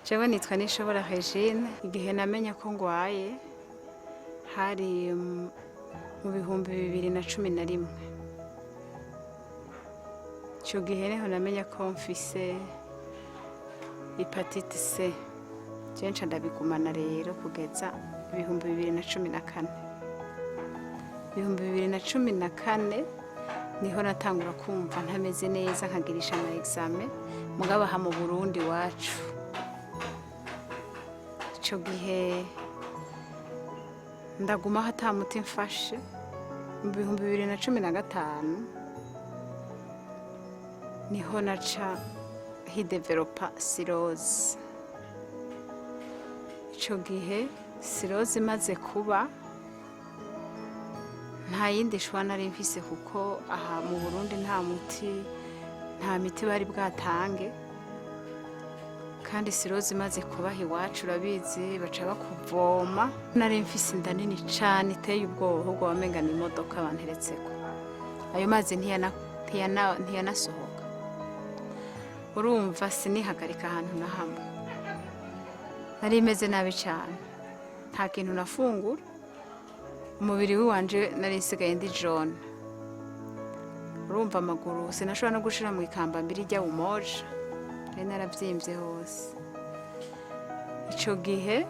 Jewe nitwa Nishobora Regine, igihe namenya ko ngwaye hari mu bihumbi 2011. Ico gihe niho namenya ko mfise hepatite C. Je nca ndabigumana rero kugeza ibihumbi 2014. Ibihumbi 2014 niho natangura kumva ntameze neza nkagirisha ama examen mugabo aha mu Burundi wacu. Ico gihe ndaguma hata muti mfashe mu bihumbi 2015 niho naca hidevelopa cirrhose. Ico gihe cirrhose imaze kuba nta yindi shwa nari mfise kuko aha mu Burundi nta miti bari bwatange, kandi cirrhose imaze kubaha iwacu urabizi baca bakuvoma. Nari mfise inda nini cane iteye ubwoba ahubwo wamenga ni imodoka banteretseko. Ayo mazi ntiyanasohoka. Urumva sinihagarika ahantu na hamwe, nari meze nabi cane, nta kintu nafungura. Umubiri wanje nari nsigaye ndi jone. Urumva amaguru sinashobora no gushira mu ikamba mbiri rya umoja, nari naravyimbye hose. Ico gihe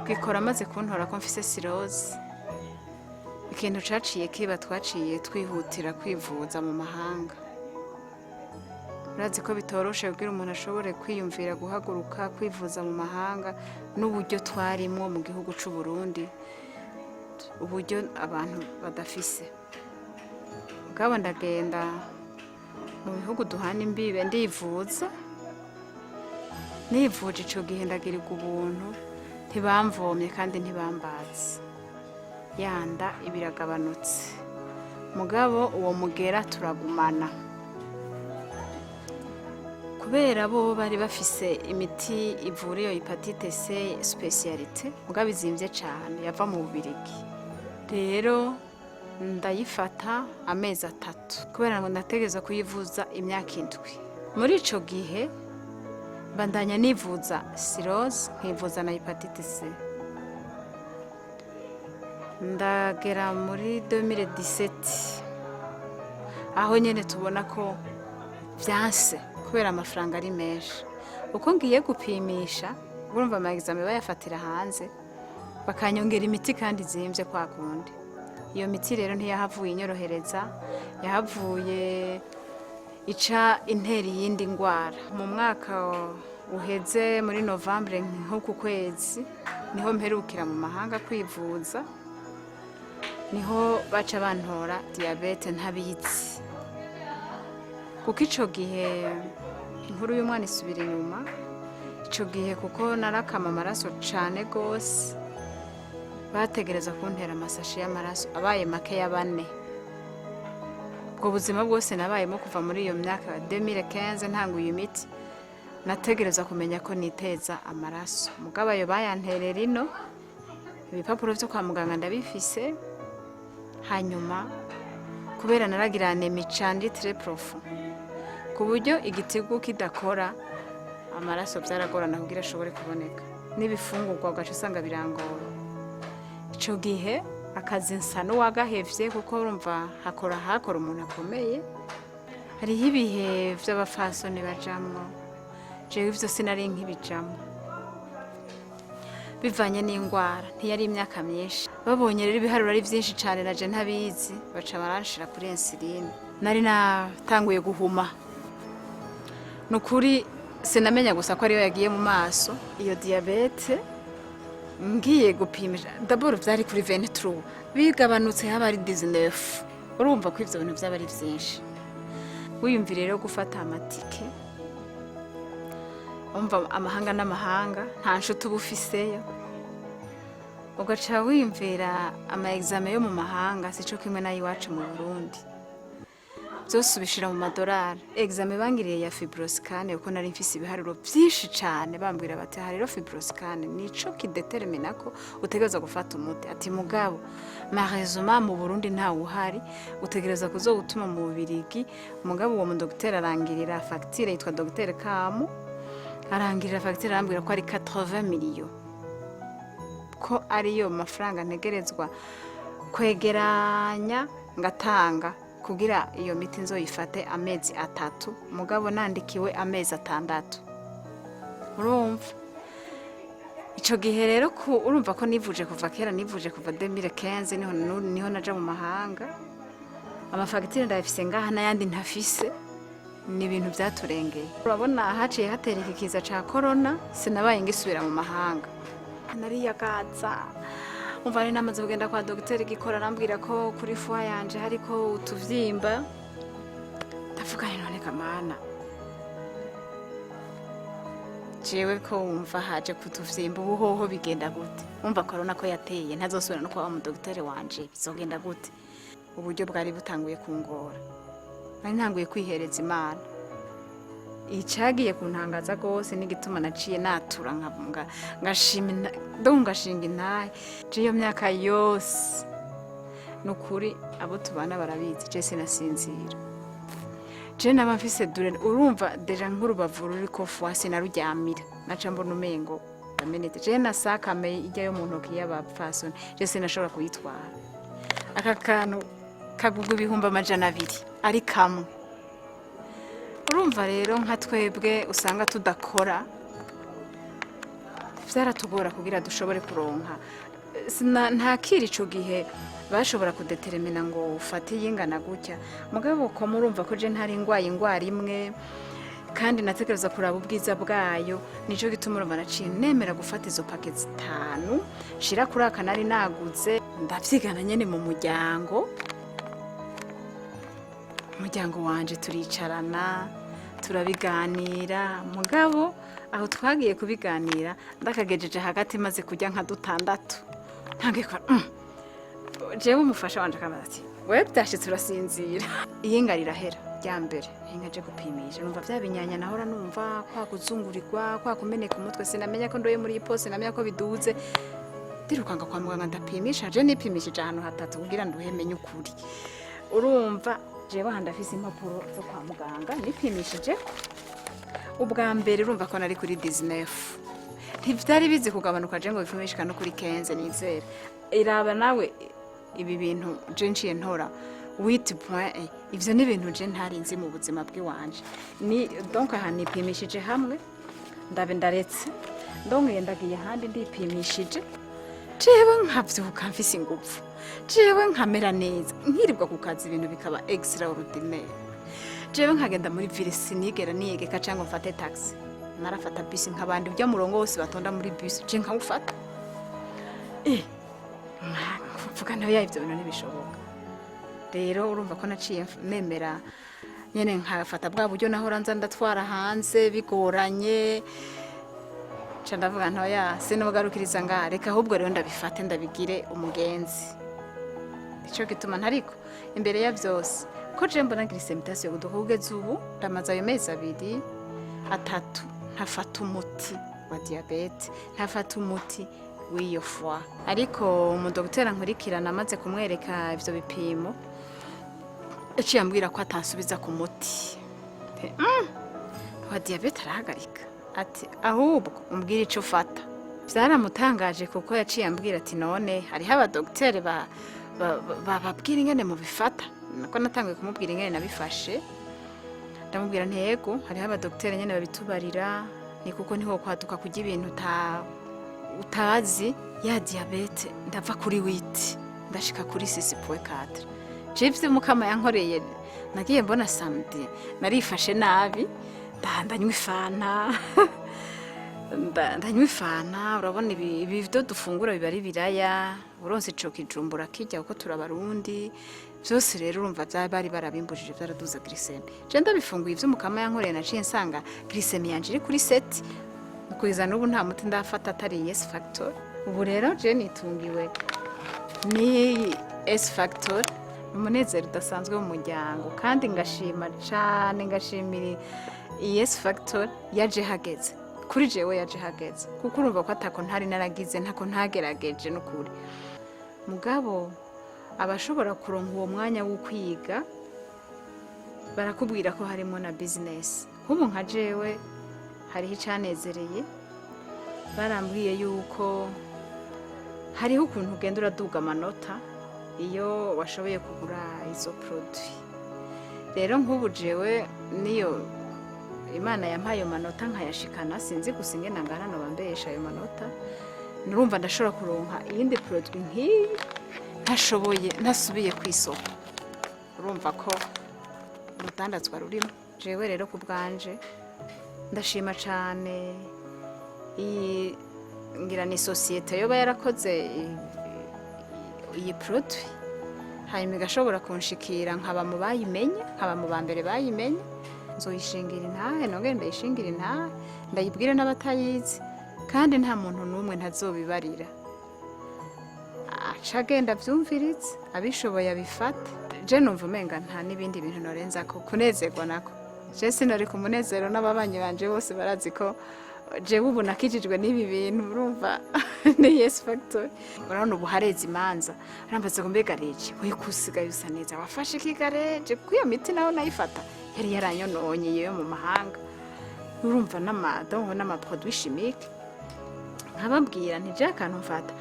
gikora maze kuntora ko mfise cirrhose, ikintu caciye kiba twaciye twihutira kwivuza mu mahanga. Urazi ko bitoroshe kugira umuntu ashobore kwiyumvira guhaguruka kwivuza mu mahanga n'uburyo twarimwo mu gihugu c'u Burundi, uburyo abantu badafise. Mugabo ndagenda mu bihugu duhana imbibe ndivuza. Nivuje ico gihe ndagirirwa ubuntu, ntibamvomye kandi ntibambazi. Yanda ibiragabanutse. Mugabo uwo mugera turagumana. Kubera bo bari bafise imiti ivura iyo hepatite C specialite, mugabo izimvye cane yava mu Bubirigi. Rero ndayifata amezi 3 kubera ngo ndategeza kuyivuza imyaka 7. Muri ico gihe bandanya nivuza cirrhose nkivuza na hepatite C. Ndagera muri 2017 aho nyene tubona ko vyanse kubera amafaranga ari menshi. Uko ngiye gupimisha urumva ama examen bayafatira hanze bakanyongera imiti kandi zimvye kwa kundi. Iyo miti rero ntiyahavuye inyorohereza, yahavuye ica interi yindi ngwara. Mu mwaka uheze muri Novembre nk'uku kwezi niho mperukira mu mahanga kwivuza, niho baca bantora diabete ntabizi. Kuko ico gihe inkuru y'umwana isubira inyuma. Ico gihe kuko narakama amaraso cane gose, bategereza kuntera amasashi y'amaraso abaye make ya 4. Ubwo buzima bwose nabayemo kuva muri iyo myaka 2015 ntanguye imiti, nategereza kumenya ko niteza amaraso. Mugabo ayo bayanterera ino, ibipapuro vyo kwa muganga ndabifise. Hanyuma kubera naragira anemie cane très profond, ku buryo igitigu kidakora amaraso vyaragorana kugira ashobore kuboneka, n'ibifungurwa ugaca usanga birangoye. Ico gihe akazi nsa n'uwagahevye kuko urumva hakora umuntu akomeye. Hariho ibihe vy'abafasoni bajamwo, jewe ivyo sinari nkibijamwo bivanye n'ingwara, ntiyari imyaka myinshi. Babonye rero ibiharuro ari vyinshi cane naje ntabizi, baca baranshira kuri insuline. Nari natanguye guhuma, nukuri sinamenya gusa ko ariyo yagiye mu maso iyo diabete. Ngiye gupimisha d'abord vyari kuri 23, bigabanutse haba ari 19. Urumva ko ivyo bintu vyaba ari vyinshi. Wiyumvire rero gufata amatike, umva amahanga n'amahanga, nta nshuti ubufiseyo, ugaca wiyumvira ama examen yo mu mahanga sico kimwe nayo iwacu mu Burundi. byose ubishira mu madolari. Exame bangiriye ya fibroscan uko nari mfise ibiharuro byinshi cyane, bambwira bati ha rero fibroscan nico kidetermina ko utegereza gufata umuti. Ati mugabo malheureusement mu Burundi nta uhari, utegereza kuzo gutuma mu Bubirigi. Mugabo uwo mu docteur arangirira facture, yitwa Dr Kamu, arangirira facture arambwira ko ari 80 millions, ko ariyo mafaranga ntegerezwa kwegeranya ngatanga kugira iyo miti nzoyifate amezi 3, mugabo nandikiwe amezi 6. Urumva ico gihe rero urumva ko nivuje kuva kera, nivuje kuva 2015 niho naja mu mahanga. Amafagitire ndayafise ngaha n'ayandi ntafise, ni ibintu byaturengeye. Urabona haciye hatera ikiza ca corona, sinabaye ngisubira mu mahanga, nariyagaza. Umva ari namaze kugenda kwa Dr Gikora, arambwira ko kuri foie yanje hariko utuvyimba. Ndavuga none kamana, jewe ko umva haje kutuvyimba ubuhoho bigenda gute? Umva corona ko yateye ntazosubira no kwa mu Dr wanje, bizogenda gute? Uburyo bwari butanguye kungora, nari ntanguye kwihereza Imana. Icagiye kuntangaza gose n'igituma naciye natura ngashima ngashinga intahe. Iyo myaka yose nukuri abo tubana barabizi, je sinasinzira, je naba mfise dure. Urumva deja nk'urubavu ruriko foie sinaruryamira, naca mbona umengo amenete. Je nasakame ijya yo mu ntoki y'abapfasoni, je sinashobora kuyitwara. Aka kantu kagugu ibihumbi 200 ari kamwe. Urumva rero nka twebwe usanga tudakora, vyaratugora kugira dushobore kuronka. Nta kiri ico gihe bashobora kudetermina ngo ufate yingana gutya, mugabo ko murumva ko je ntari ingwara imwe, kandi natekereza kuraba ubwiza bwayo. Nico gituma urumva naciye nemera gufata izo paket 5 shira kuri aka nari naguze, ndavyigana nyene mu muryango wanje, turicarana turabiganira. Mugabo aho twagiye kubiganira ndakagejeje hagati maze kujya nka 6 ntangiye kwa jewe umufasha wanje akabaza ati wewe byashitse urasinzira. Iyenga rirahera rya mbere inkaje gupimisha, numva byabinyanya nahora numva kwa kuzungurirwa, kwa kumeneka umutwe, sinamenya ko ndoye muri ipose, sinamenya ko biduze. Dirukanga kwa muganga ndapimisha, je nipimishije ahantu 3 kugira nduhemenye ukuri. Urumva jewe handafise impapuro zo kwa muganga nipimishije ubwa mbere. Urumva ko nari kuri 19, ntivyari bizi kugabanuka je ngo bipimishika no kuri 15 nizera. Iraba nawe ibi bintu je nciye ntora 8.1, ivyo ni ibintu je ntarinzi mu buzima bw'iwanje. Ni donc aha nipimishije hamwe ndabe ndaretse, ndongeye ndagiye handi ndipimishije, jewe nkavyuka mfise ingufu, jewe nkamera neza, nkirirwa ku kazi ibintu bikaba extraordinaire. Jewe nkagenda muri ville sinigera niyegeka cyangwa mfate taxi, narafata bus nk'abandi ujya murongo wose batonda muri bus, je nkawufata. Mvuga nayo ivyo bintu ntibishoboka. Rero urumva ko naciye nemera nyene nkafata bwa buryo nahora nza ndatwara hanze bigoranye. Ndavuga ntoya sinogarukiriza nga reka ahubwo rero ndabifate ndabigire umugenzi. Ico gituma ntariko imbere ya byose ko je mbona glycemitation kugeza ubu ndamaze ayo mezi 2 3 ntafata umuti wa diabete, ntafata umuti w'iyo foie. Ariko umudokiteri nkurikirana amaze kumwereka ivyo bipimo, yaciye ambwira ko atansubiza ku muti wa diabete arahagarika, ati ahubwo umbwira ico ufata. Byaramutangaje kuko yaciye ambwira ati none hariho abadokiteri bababwira ingene mu bifata. Nako natangiye kumubwira ingene nabifashe, ndamubwira ntego hariho abadokiteri nyene babitubarira, ni kuko niho kwaduka kujya ibintu utazi. Ya diabete ndava kuri 8 ndashika kuri 6.4. Jivye mukama yankoreye, nagiye mbona samedi narifashe nabi, ndanywa ifana ndanywa ifana. Urabona ibi byo dufungura biba ari biraya, uronse ico kijumbura kijya uko turabarundi byose. Rero urumva bari barabimbujije, byaraduza glycemie. Je ndabifunguye ivyo mukama yankoreye, naciye nsanga glycemie yanje iri kuri 7. Kugeza n'ubu nta muti ndafata atari yes factor. Ubu rero je nitungiwe ni S factor umunezero udasanzwe mu muryango, kandi ngashima cyane, ngashimira Yes Factor yaje hageze kuri jewe, yaje hageze kuko urumva ko atako ntari naragize, ntako ntagerageje n'ukuri. Mugabo abashobora kuronka uwo mwanya wo kwiga barakubwira ko harimo na business. Nk'ubu nka jewe hariho icanezereye, barambwiye yuko hariho ukuntu ugenda uraduga amanota iyo washoboye kugura izo produit. Rero nk'ubu jewe niyo Imana yampaye ayo manota nkayashikana, sinzi gusa ingene ngana no bambesha ayo manota, nurumva ndashobora kuronka iyindi produit nk'iyi ntashoboye, ntasubiye ku isoko. Urumva ko urudandazwa rurimo. Jewe rero ku bwanje ndashima cyane ngira ni societe yoba yarakoze iyi produit, hanyuma igashobora kunshikira nkaba mu bayimenye, nkaba mu bambere bayimenye, nzoyishingira intahe, nongere ndayishingira intahe, ndayibwire n'abatayizi, kandi nta muntu n'umwe ntazobibarira. Aca agenda avyumviritse, abishoboye abifata. Je numva umenga nta n'ibindi bintu norenza ko kunezerwa nako. Je sinari ku munezero, n'ababanyi banje bose barazi ko jewe ubu nakijijwe n'ibi bintu. Urumva ni Yes Factor. Urabona ubu hareze imanza, arambaza ngo mbega Reje wikusigaye usa neza, wafashe iki gareje? Kuko iyo miti nayo nayifata yari yaranyononye yo mu mahanga. Urumva n'amaproduit chimique, nkababwira nti je akantu mfata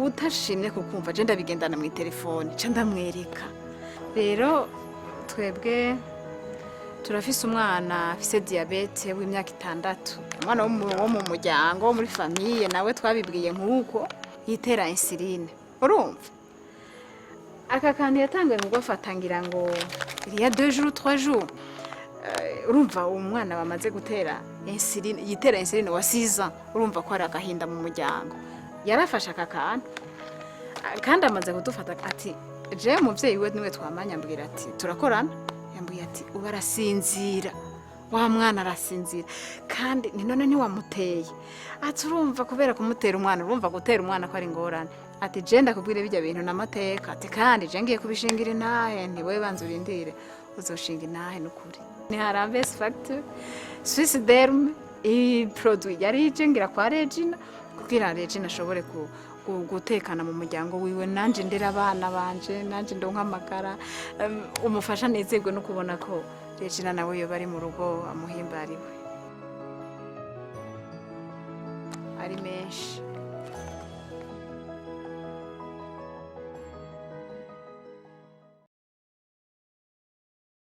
utashimye kukumva je ndabigendana mu telefone ca ndamwereka. Rero twebwe turafise umwana afise diabete w'imyaka 6, umwana wo mu muryango wo muri famille, nawe twabibwiye nk'uko yitera insuline. Urumva aka kantu yatanguye ngo afatangira ngo il y a 2 jours 3 jours. Urumva umwana bamaze gutera insuline, yitera insuline wa 6 ans. Urumva ko ari agahinda mu muryango. Yarafashe aka kantu kandi amaze kudufata ati je muvyeyi we niwe twamanya, ambwira ati turakorana, yambwiye ati ubarasinzira, wa mwana arasinzira kandi ni none ntiwamuteye. Ati urumva kubera kumutera umwana, urumva gutera umwana ko ari ngorane. Ati je ndakubwire bijya bintu n'amateka, ati kandi je ngiye kubishingira intahe, nti wewe banza urindire uzoshinga intahe n'ukuri. Ni harambe Yes Factor Swiss Derme, i produit yari ijengira kwa Regina kugira Regina ashobore gutekana mu muryango wiwe, nanje ndera abana banje, nanje ndonka amagara, umufasha nezerwe no kubona ko Regina nawe yo bari mu rugo amuhimbariwe ari menshi.